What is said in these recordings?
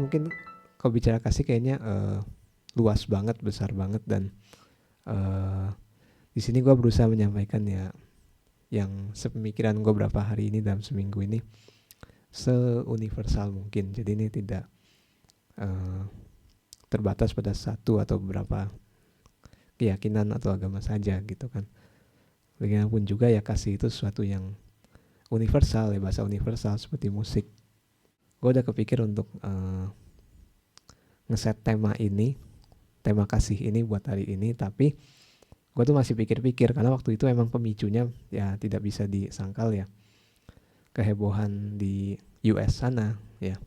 mungkin kalau bicara kasih kayaknya luas banget, besar banget, dan di sini gue berusaha menyampaikan ya yang sepemikiran gue berapa hari ini dalam seminggu ini seuniversal mungkin. Jadi ini tidak terbatas pada satu atau beberapa keyakinan atau agama saja gitu kan. Bagaimanapun juga ya kasih itu sesuatu yang universal ya, bahasa universal seperti musik. Gue udah kepikir untuk ngeset tema kasih ini buat hari ini, tapi gue tuh masih pikir-pikir karena waktu itu emang pemicunya ya tidak bisa disangkal ya, kehebohan di US sana ya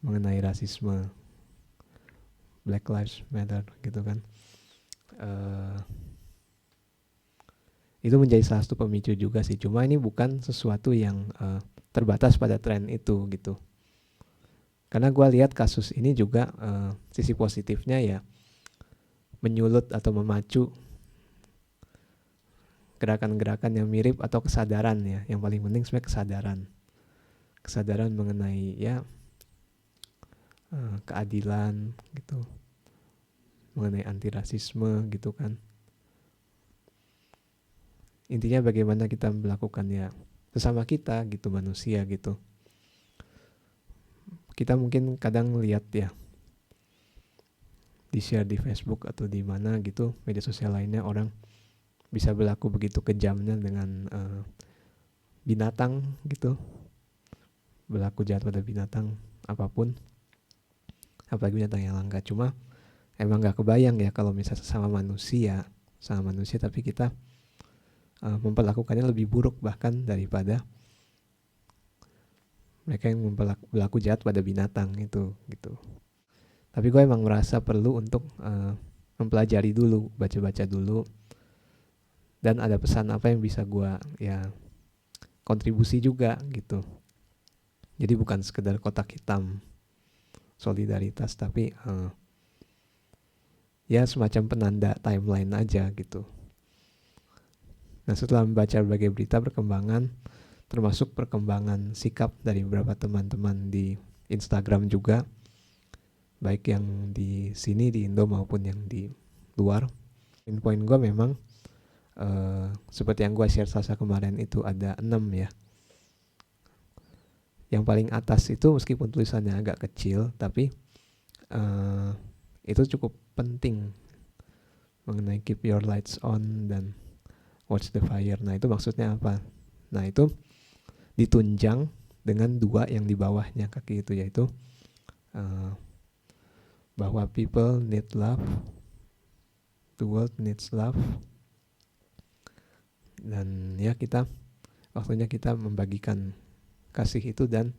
mengenai rasisme, Black Lives Matter gitu kan. Itu menjadi salah satu pemicu juga sih. Cuma ini bukan sesuatu yang terbatas pada tren itu gitu. Karena gue lihat kasus ini juga sisi positifnya ya menyulut atau memacu gerakan-gerakan yang mirip atau kesadaran ya. Yang paling penting sebenarnya kesadaran mengenai ya keadilan gitu, mengenai anti rasisme gitu kan. Intinya bagaimana kita melakukan ya sesama kita gitu, manusia gitu. Kita mungkin kadang lihat ya di share di Facebook atau di mana gitu, media sosial lainnya, orang bisa berlaku begitu kejamnya dengan binatang gitu, berlaku jahat pada binatang apapun, apalagi binatang yang langka. Cuma emang gak kebayang ya kalau misalnya sama manusia tapi kita memperlakukannya lebih buruk bahkan daripada mereka yang berlaku jahat pada binatang itu gitu. Tapi gue emang merasa perlu untuk mempelajari dulu, baca-baca dulu, dan ada pesan apa yang bisa gue ya kontribusi juga gitu. Jadi bukan sekedar kotak hitam solidaritas, tapi ya semacam penanda timeline aja gitu. Nah, setelah membaca berbagai berita perkembangan, termasuk perkembangan sikap dari beberapa teman-teman di Instagram juga, baik yang di sini di Indo maupun yang di luar, poin gue memang seperti yang gue share Selasa kemarin itu ada 6 ya. Yang paling atas itu meskipun tulisannya agak kecil, tapi itu cukup penting mengenai keep your lights on dan watch the fire. Nah itu maksudnya apa? Nah itu ditunjang dengan 2 yang di bawahnya kaki itu, yaitu bahwa people need love, the world needs love, dan ya kita waktunya kita membagikan kasih itu dan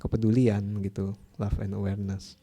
kepedulian gitu, love and awareness.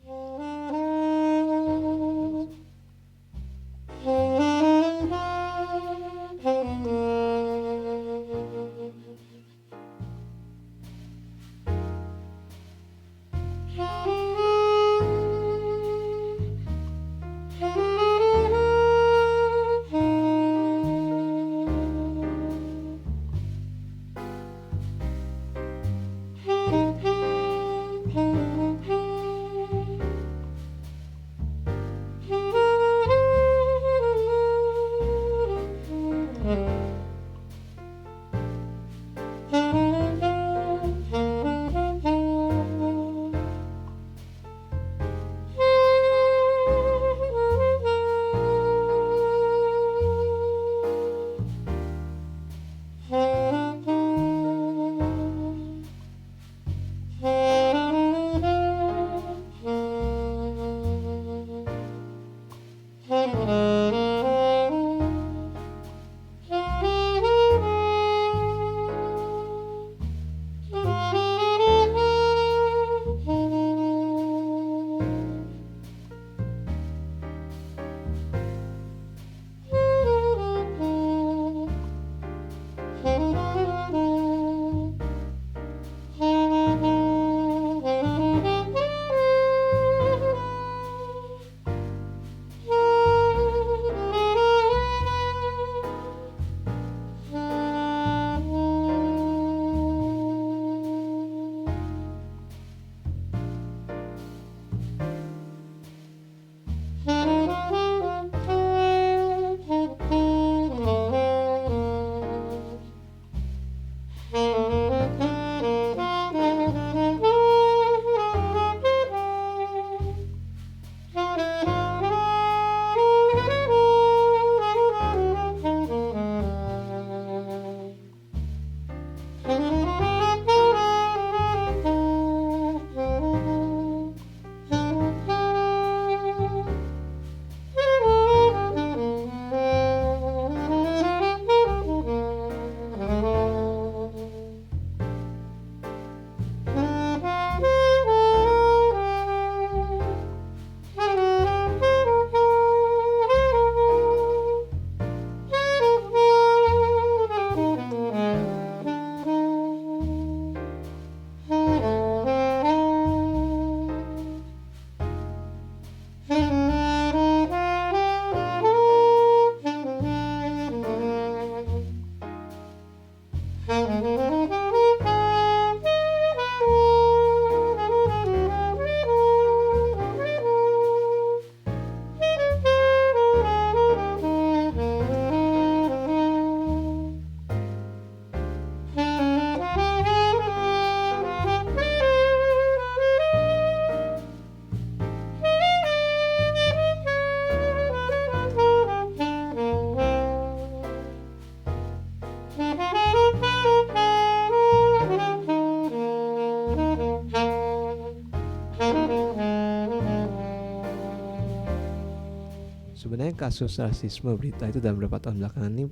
kasus rasisme berita itu dalam beberapa tahun belakangan ini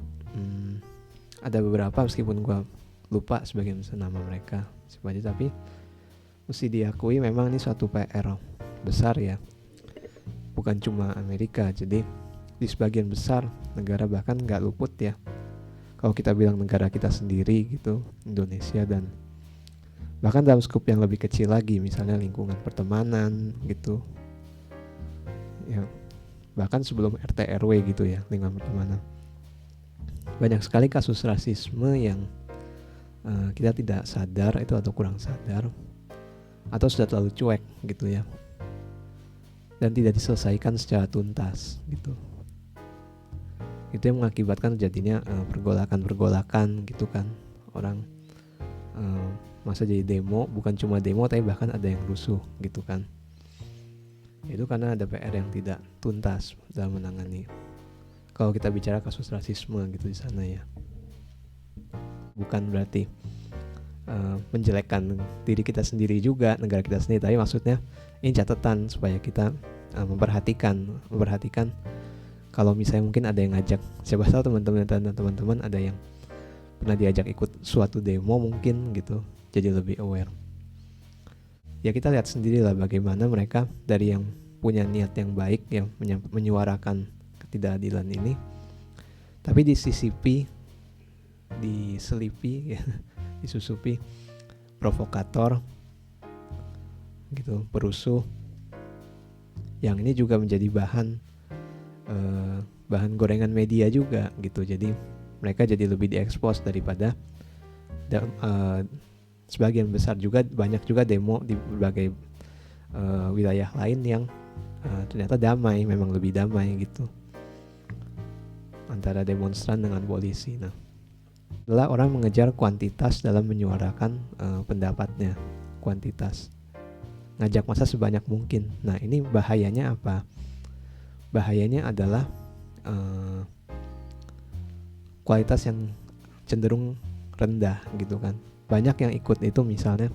ada beberapa, meskipun gue lupa sebagian besar nama mereka siapa aja, tapi mesti diakui memang ini suatu PR besar ya, bukan cuma Amerika. Jadi di sebagian besar negara bahkan nggak luput ya, kalau kita bilang negara kita sendiri gitu, Indonesia, dan bahkan dalam skup yang lebih kecil lagi, misalnya lingkungan pertemanan gitu ya, bahkan sebelum RT RW gitu ya, lingkungan pertemanan, banyak sekali kasus rasisme yang kita tidak sadar itu, atau kurang sadar, atau sudah terlalu cuek gitu ya, dan tidak diselesaikan secara tuntas gitu. Itu yang mengakibatkan terjadinya pergolakan gitu kan, orang masa jadi demo, bukan cuma demo tapi bahkan ada yang rusuh gitu kan. Itu karena ada PR yang tidak tuntas dalam menangani, kalau kita bicara kasus rasisme gitu di sana ya. Bukan berarti menjelekkan diri kita sendiri juga, negara kita sendiri, tapi maksudnya ini catatan supaya kita memperhatikan kalau misalnya mungkin ada yang ngajak, siapa tahu teman-teman ada yang pernah diajak ikut suatu demo mungkin gitu, jadi lebih aware. Ya kita lihat sendiri lah bagaimana mereka dari yang punya niat yang baik yang menyuarakan ketidakadilan ini, tapi disisipi, diselipi ya, disusupi provokator gitu, perusuh, yang ini juga menjadi bahan gorengan media juga gitu. Jadi mereka jadi lebih diekspos daripada sebagian besar juga, banyak juga demo di berbagai wilayah lain yang ternyata damai, memang lebih damai gitu, antara demonstran dengan polisi. Nah, adalah orang mengejar kuantitas dalam menyuarakan pendapatnya, kuantitas, ngajak massa sebanyak mungkin. Nah ini bahayanya apa? Bahayanya adalah kualitas yang cenderung rendah gitu kan. Banyak yang ikut itu misalnya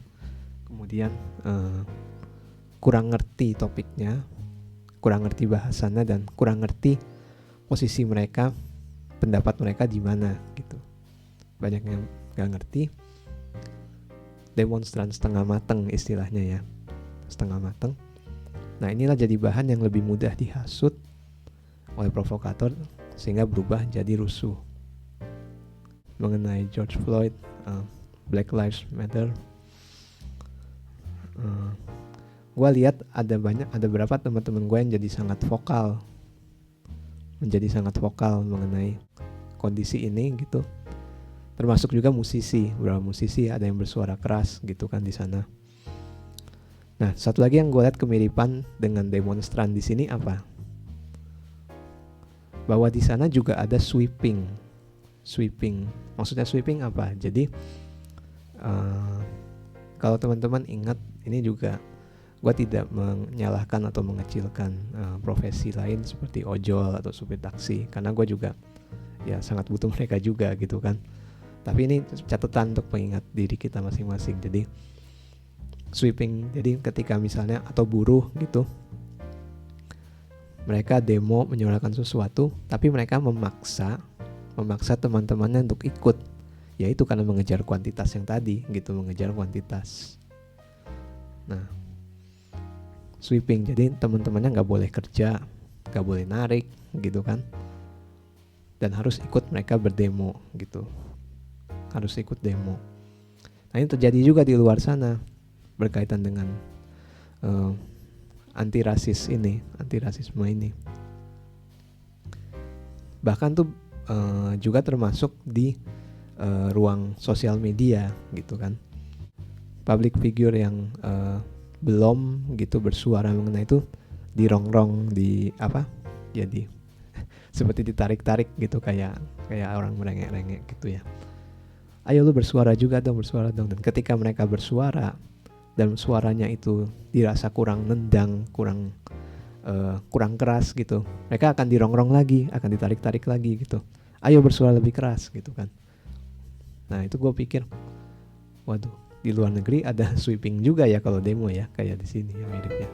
kemudian kurang ngerti topiknya, kurang ngerti bahasannya, dan kurang ngerti posisi mereka, pendapat mereka di mana gitu. Banyak yang gak ngerti, demonstran setengah mateng istilahnya ya, setengah mateng. Nah inilah jadi bahan yang lebih mudah dihasut oleh provokator sehingga berubah jadi rusuh. Mengenai George Floyd, Black Lives Matter, gue lihat ada beberapa teman-teman gue yang jadi sangat vokal mengenai kondisi ini gitu. Termasuk juga musisi, beberapa musisi ada yang bersuara keras gitu kan di sana. Nah, satu lagi yang gue lihat kemiripan dengan demonstran di sini apa? Bahwa di sana juga ada sweeping. Maksudnya sweeping apa? Jadi kalau teman-teman ingat, ini juga gue tidak menyalahkan atau mengecilkan profesi lain seperti ojol atau supir taksi, karena gue juga ya sangat butuh mereka juga gitu kan. Tapi ini catatan untuk mengingat diri kita masing-masing. Jadi sweeping, jadi ketika misalnya atau buruh gitu, mereka demo menyuarakan sesuatu, tapi mereka memaksa teman-temannya untuk ikut, yaitu karena mengejar kuantitas yang tadi gitu, mengejar kuantitas. Nah, sweeping, jadi teman-temannya nggak boleh kerja, nggak boleh narik gitu kan, dan harus ikut mereka berdemo gitu, harus ikut demo. Nah ini terjadi juga di luar sana berkaitan dengan antirasisme ini. Bahkan tuh juga termasuk di ruang sosial media gitu kan. Public figure yang belum gitu bersuara mengenai itu dirongrong, di apa? Jadi seperti ditarik-tarik gitu, kayak orang merengek-rengek gitu ya. Ayo lu bersuara dong. Dan ketika mereka bersuara dan suaranya itu dirasa kurang nendang, kurang keras gitu, mereka akan dirongrong lagi, akan ditarik-tarik lagi gitu. Ayo bersuara lebih keras gitu kan. Nah itu gue pikir, waduh, di luar negeri ada sweeping juga ya kalau demo ya, kayak di sini ya miripnya.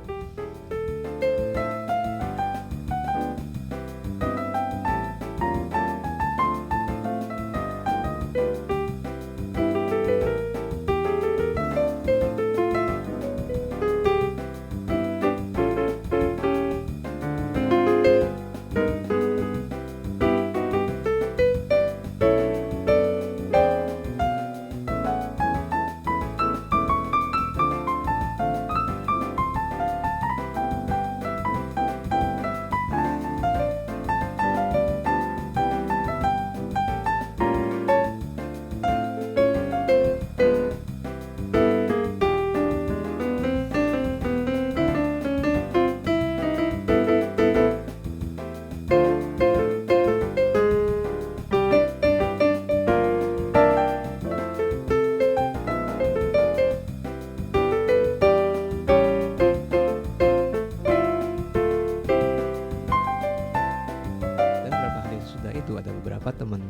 ada beberapa teman,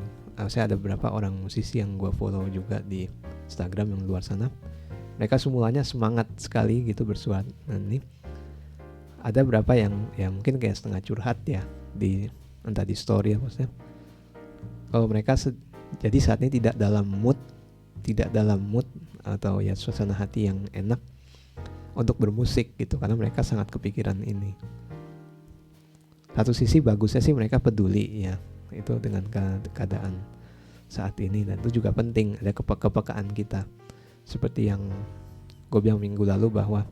saya ada beberapa orang musisi yang gue follow juga di Instagram yang luar sana. Mereka semulanya semangat sekali gitu bersuara. Nah ini ada beberapa yang ya mungkin kayak setengah curhat ya di entah di story ya maksudnya. Kalau mereka jadi saat ini tidak dalam mood atau ya suasana hati yang enak untuk bermusik gitu, karena mereka sangat kepikiran ini. Satu sisi bagusnya sih mereka peduli ya itu dengan keadaan saat ini, dan itu juga penting ada kepekaan kita. Seperti yang gue bilang minggu lalu bahwa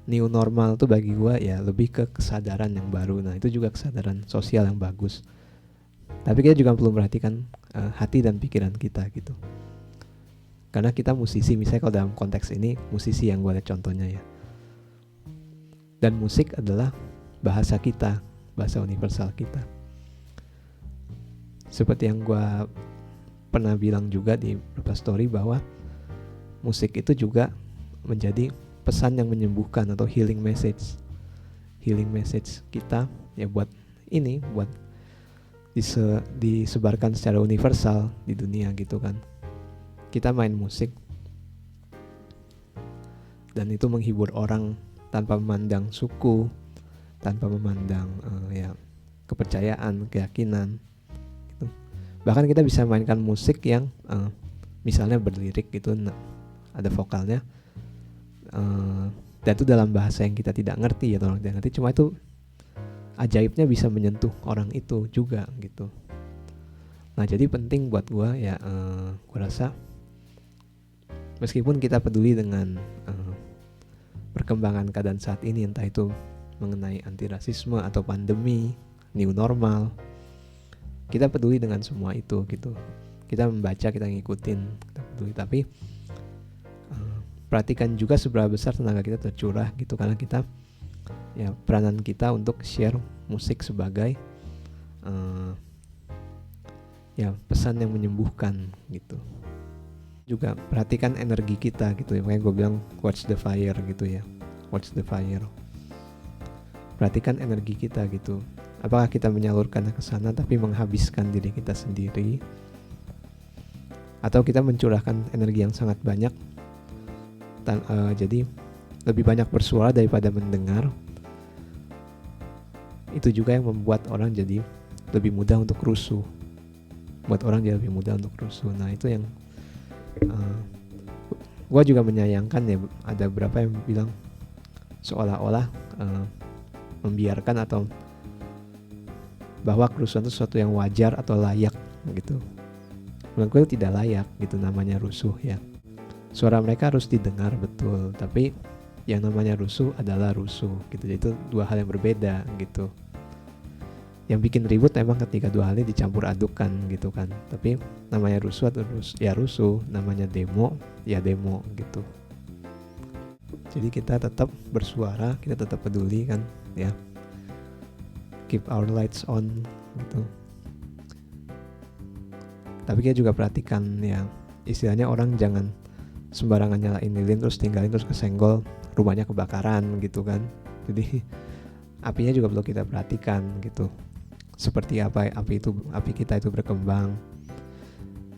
new normal tuh bagi gue ya lebih ke kesadaran yang baru. Nah itu juga kesadaran sosial yang bagus. Tapi kita juga perlu memperhatikan hati dan pikiran kita gitu. Karena kita musisi, misalnya kalau dalam konteks ini musisi yang gue lihat contohnya ya. Dan musik adalah bahasa kita, bahasa universal kita. Seperti yang gue pernah bilang juga di beberapa story bahwa musik itu juga menjadi pesan yang menyembuhkan atau healing message kita ya, buat disebarkan secara universal di dunia gitu kan. Kita main musik dan itu menghibur orang tanpa memandang suku, tanpa memandang ya kepercayaan, keyakinan gitu. Bahkan kita bisa mainkan musik yang misalnya berlirik gitu, ada vokalnya dan itu dalam bahasa yang kita tidak ngerti atau orang tidak ngerti, cuma itu ajaibnya bisa menyentuh orang itu juga gitu. Nah jadi penting buat gue ya, gue rasa meskipun kita peduli dengan perkembangan keadaan saat ini, entah itu mengenai anti rasisme atau pandemi, new normal, kita peduli dengan semua itu gitu. Kita membaca, kita ngikutin, kita peduli, tapi perhatikan juga seberapa besar tenaga kita tercurah gitu, karena kita ya peranan kita untuk share musik sebagai ya pesan yang menyembuhkan gitu. Juga perhatikan energi kita gitu ya, makanya gue bilang watch the fire gitu ya, watch the fire. Perhatikan energi kita gitu, apakah kita menyalurkannya ke sana tapi menghabiskan diri kita sendiri, atau kita mencurahkan energi yang sangat banyak jadi lebih banyak bersuara daripada mendengar. Itu juga yang membuat orang jadi lebih mudah untuk rusuh, Nah itu yang gue juga menyayangkan ya, ada beberapa yang bilang seolah-olah membiarkan atau bahwa kerusuhan itu sesuatu yang wajar atau layak gitu. Menurut gue itu tidak layak gitu, namanya rusuh ya. Suara mereka harus didengar betul, tapi yang namanya rusuh adalah rusuh gitu. Jadi itu dua hal yang berbeda gitu. Yang bikin ribut memang ketika dua hal ini dicampur adukkan gitu kan. Tapi namanya rusuh atau rusuh, namanya demo ya demo gitu. Jadi kita tetap bersuara, kita tetap peduli kan ya. Keep our lights on gitu. Tapi kita juga perhatikan ya, istilahnya orang jangan sembarangan nyalain lilin terus tinggalin terus kesenggol, rumahnya kebakaran gitu kan. Jadi apinya juga perlu kita perhatikan gitu. Seperti apa api kita itu berkembang,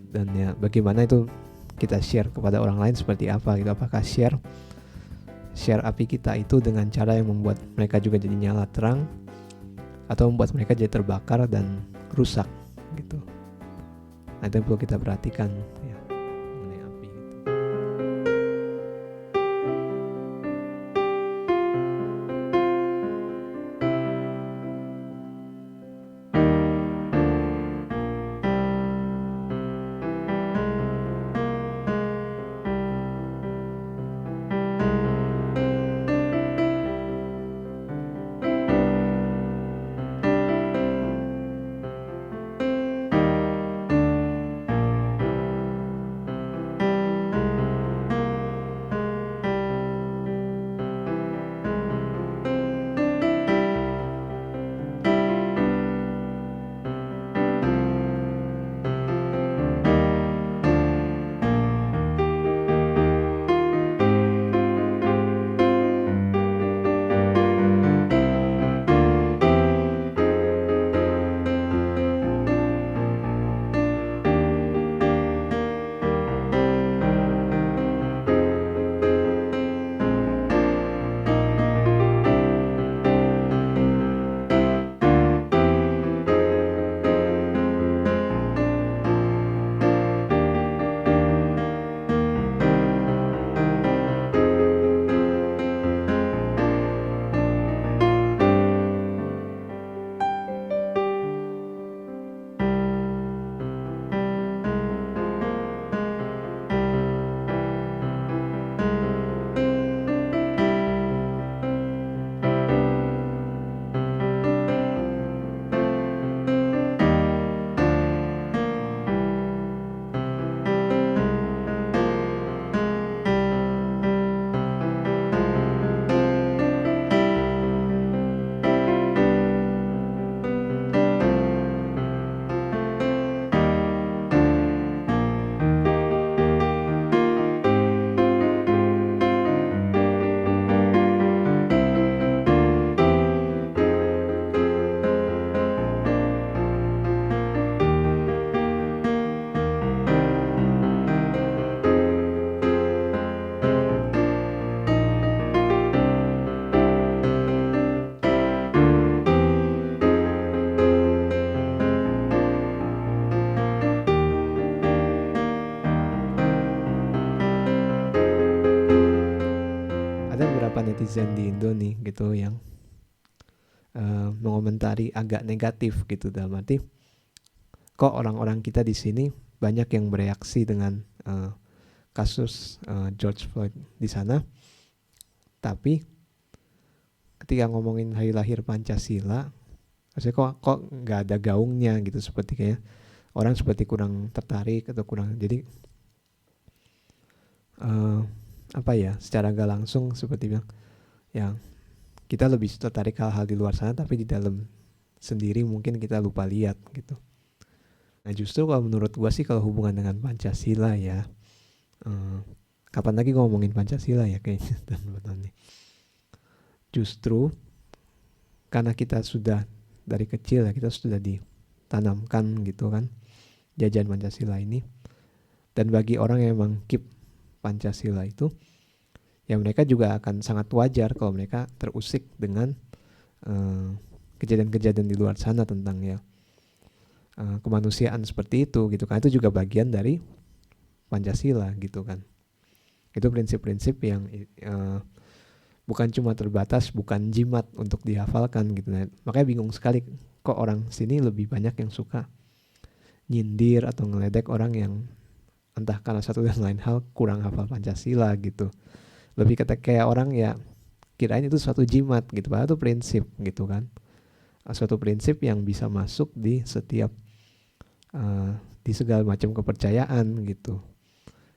dan ya bagaimana itu kita share kepada orang lain seperti apa gitu. Apakah share api kita itu dengan cara yang membuat mereka juga jadi nyala terang, atau membuat mereka jadi terbakar dan rusak gitu. Nah itu yang perlu kita perhatikan ya, mengenai api gitu. netizen di Indo nih gitu yang mengomentari agak negatif gitu, dalam arti kok orang-orang kita di sini banyak yang bereaksi dengan kasus George Floyd di sana, tapi ketika ngomongin hari lahir Pancasila, maksudnya kok nggak ada gaungnya gitu, seperti kayak orang seperti kurang tertarik atau kurang, jadi apa ya, secara nggak langsung seperti bilang yang kita lebih tertarik hal-hal di luar sana, tapi di dalam sendiri mungkin kita lupa lihat gitu. Nah justru kalau menurut gua sih, kalau hubungan dengan Pancasila ya, kapan lagi ngomongin Pancasila ya kayaknya nih. Justru karena kita sudah dari kecil ya, kita sudah ditanamkan gitu kan jajan Pancasila ini, dan bagi orang yang memang keep Pancasila itu, ya mereka juga akan sangat wajar kalau mereka terusik dengan kejadian-kejadian di luar sana tentang ya kemanusiaan seperti itu gitu kan. Itu juga bagian dari Pancasila gitu kan. Itu prinsip-prinsip yang bukan cuma terbatas, bukan jimat untuk dihafalkan gitu. Nah, makanya bingung sekali kok orang sini lebih banyak yang suka nyindir atau ngeledek orang yang entah karena satu dan lain hal kurang hafal Pancasila gitu. Lebih kayak orang ya kirain itu suatu jimat gitu, padahal itu prinsip gitu kan. Suatu prinsip yang bisa masuk di setiap di segala macam kepercayaan gitu.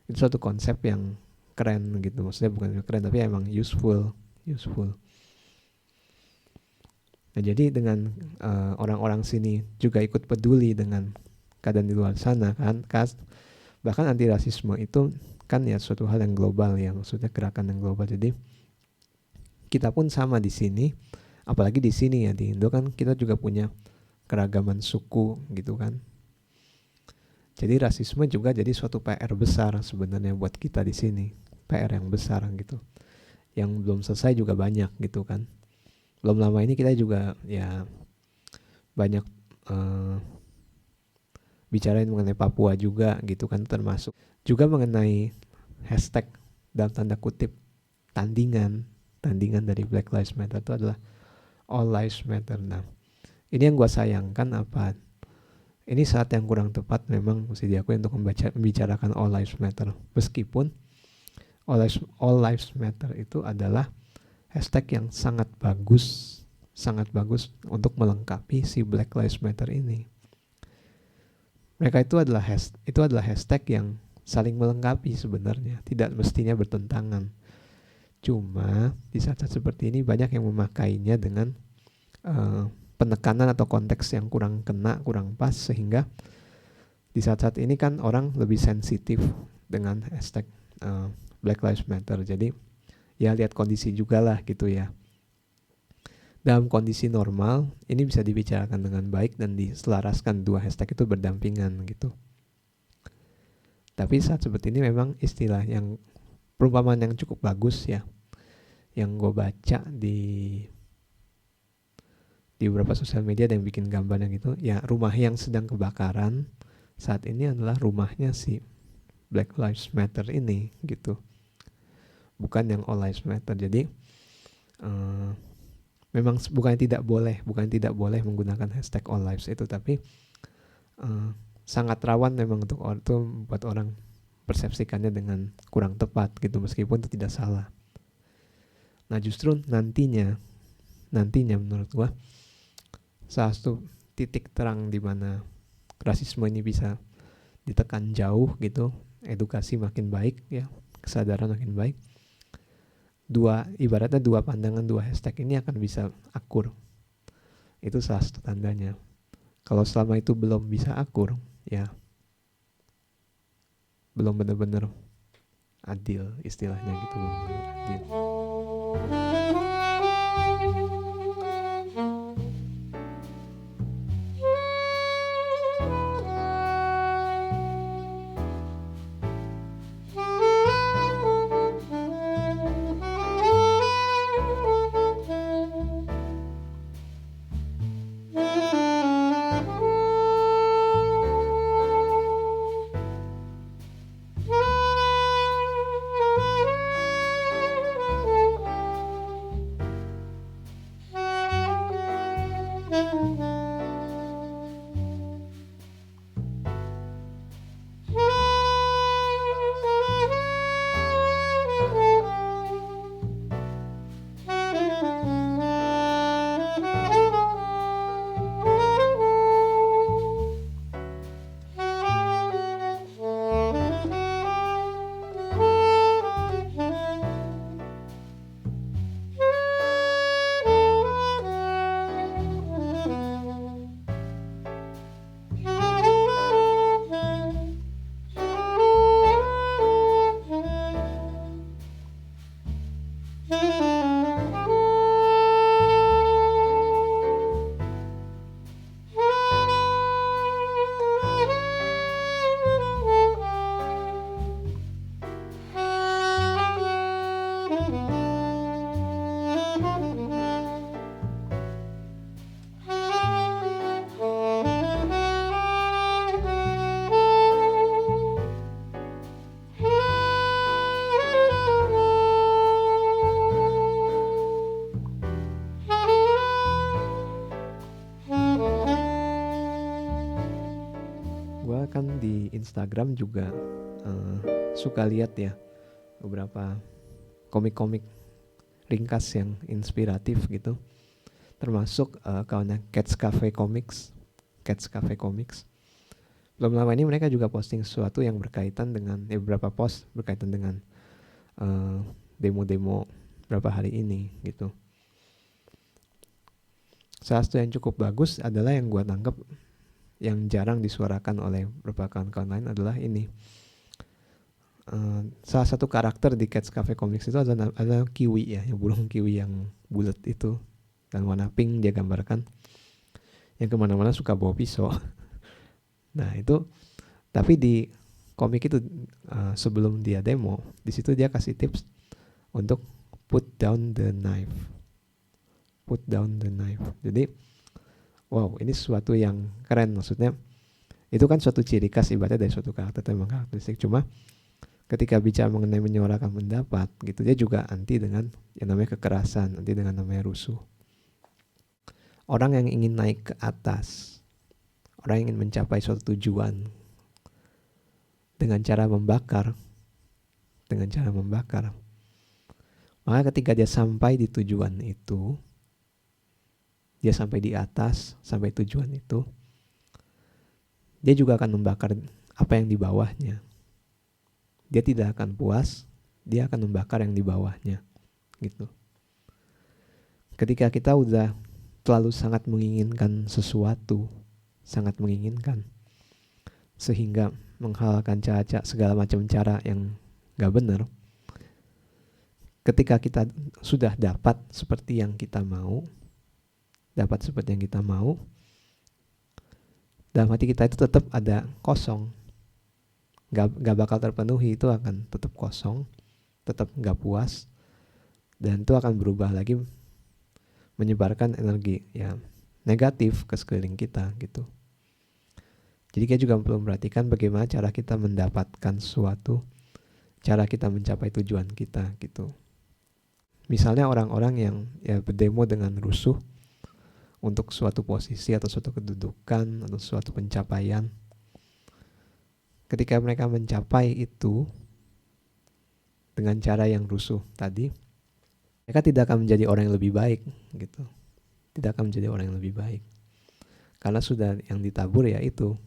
Itu suatu konsep yang keren gitu, maksudnya bukan keren tapi emang useful. Nah jadi dengan orang-orang sini juga ikut peduli dengan keadaan di luar sana kan, bahkan anti rasisme itu kan ya suatu hal yang global ya, maksudnya gerakan yang global. Jadi kita pun sama di sini, apalagi di sini ya di Indo kan kita juga punya keragaman suku gitu kan. Jadi rasisme juga jadi suatu PR besar sebenarnya buat kita di sini, PR yang besar gitu, yang belum selesai juga banyak gitu kan. Belum lama ini kita juga ya banyak bicarain mengenai Papua juga gitu kan, termasuk juga mengenai hashtag dalam tanda kutip tandingan dari Black Lives Matter itu adalah All Lives Matter. Nah ini yang gue sayangkan apa, ini saat yang kurang tepat memang mesti diakui untuk membicarakan All Lives Matter, meskipun All Lives Matter itu adalah hashtag yang sangat bagus untuk melengkapi si Black Lives Matter ini. Mereka itu adalah hashtag yang saling melengkapi sebenarnya, tidak mestinya bertentangan. Cuma di saat-saat seperti ini banyak yang memakainya dengan penekanan atau konteks yang kurang kena, kurang pas, sehingga di saat-saat ini kan orang lebih sensitif dengan hashtag Black Lives Matter. Jadi ya lihat kondisi juga lah gitu ya. Dalam kondisi normal ini bisa dibicarakan dengan baik dan diselaraskan, dua hashtag itu berdampingan gitu. Tapi saat seperti ini memang istilah yang perumpamaan yang cukup bagus ya, yang gue baca di beberapa sosial media ada yang bikin gambarnya gitu ya, rumah yang sedang kebakaran saat ini adalah rumahnya si Black Lives Matter ini gitu, bukan yang All Lives Matter. Jadi memang bukan tidak boleh menggunakan hashtag All Lives itu, tapi sangat rawan memang untuk buat orang persepsikannya dengan kurang tepat gitu, meskipun itu tidak salah. Nah justru nantinya menurut gua salah satu titik terang di mana rasisme ini bisa ditekan jauh gitu, edukasi makin baik ya, kesadaran makin baik, ibaratnya dua pandangan, dua hashtag ini akan bisa akur. Itu salah satu tandanya. Kalau selama itu belum bisa akur ya belum benar-benar adil istilahnya gitu, belum benar adil. kan di Instagram juga suka lihat ya beberapa komik-komik ringkas yang inspiratif gitu, termasuk kawannya Cats Cafe Comics. Belum lama ini mereka juga posting sesuatu yang berkaitan dengan beberapa post berkaitan dengan demo-demo beberapa hari ini gitu. Salah satu yang cukup bagus adalah yang gue tangkap yang jarang disuarakan oleh beberapa kawan-kawan lain adalah ini. Salah satu karakter di Cats Cafe Comics itu adalah kiwi ya, yang burung kiwi yang bulat itu dan warna pink dia gambarkan, yang kemana-mana suka bawa pisau. Nah itu, tapi di komik itu sebelum dia demo, di situ dia kasih tips untuk put down the knife. Jadi, wow, ini sesuatu yang keren, maksudnya itu kan suatu ciri khas ibaratnya dari suatu karakter, memang karakteristik. Cuma ketika bicara mengenai menyuarakan pendapat gitu, dia juga anti dengan yang namanya kekerasan, anti dengan namanya rusuh. Orang yang ingin naik ke atas, orang yang ingin mencapai suatu tujuan dengan cara membakar, maka ketika dia sampai di tujuan itu, dia sampai di atas, sampai tujuan itu, dia juga akan membakar apa yang di bawahnya. Dia tidak akan puas, dia akan membakar yang di bawahnya gitu. Ketika kita udah terlalu sangat menginginkan sesuatu, sehingga menghalalkan segala macam cara yang gak benar, ketika kita sudah dapat seperti yang kita mau, dalam hati kita itu tetap ada kosong, gak bakal terpenuhi, itu akan tetap kosong, tetap gak puas, dan itu akan berubah lagi menyebarkan energi ya negatif ke sekeliling kita gitu. Jadi kita juga perlu memperhatikan bagaimana cara kita mendapatkan sesuatu, cara kita mencapai tujuan kita gitu. Misalnya orang-orang yang ya berdemo dengan rusuh untuk suatu posisi atau suatu kedudukan atau suatu pencapaian. Ketika mereka mencapai itu dengan cara yang rusuh tadi, mereka tidak akan menjadi orang yang lebih baik gitu. Tidak akan menjadi orang yang lebih baik. Karena sudah yang ditabur ya itu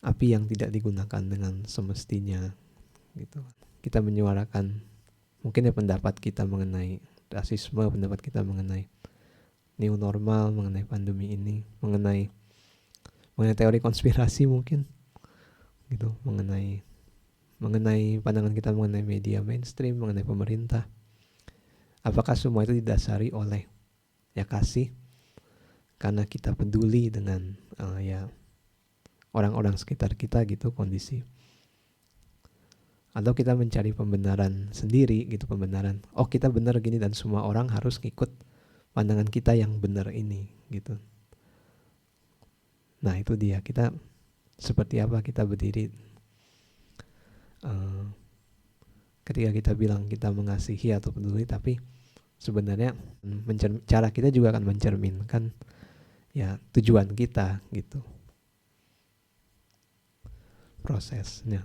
api yang tidak digunakan dengan semestinya gitu. Kita menyuarakan mungkin ya pendapat kita mengenai rasisme, pendapat kita mengenai new normal, mengenai pandemi ini, mengenai teori konspirasi mungkin gitu, mengenai pandangan kita mengenai media mainstream, mengenai pemerintah. Apakah semua itu didasari oleh ya kasih, karena kita peduli dengan ya orang-orang sekitar kita gitu, kondisi, atau kita mencari pembenaran sendiri gitu, pembenaran oh kita benar gini dan semua orang harus ngikut pandangan kita yang benar ini gitu. Nah itu dia, kita seperti apa kita berdiri ketika kita bilang kita mengasihi atau peduli, tapi sebenarnya cara kita juga akan mencerminkan ya tujuan kita gitu, prosesnya.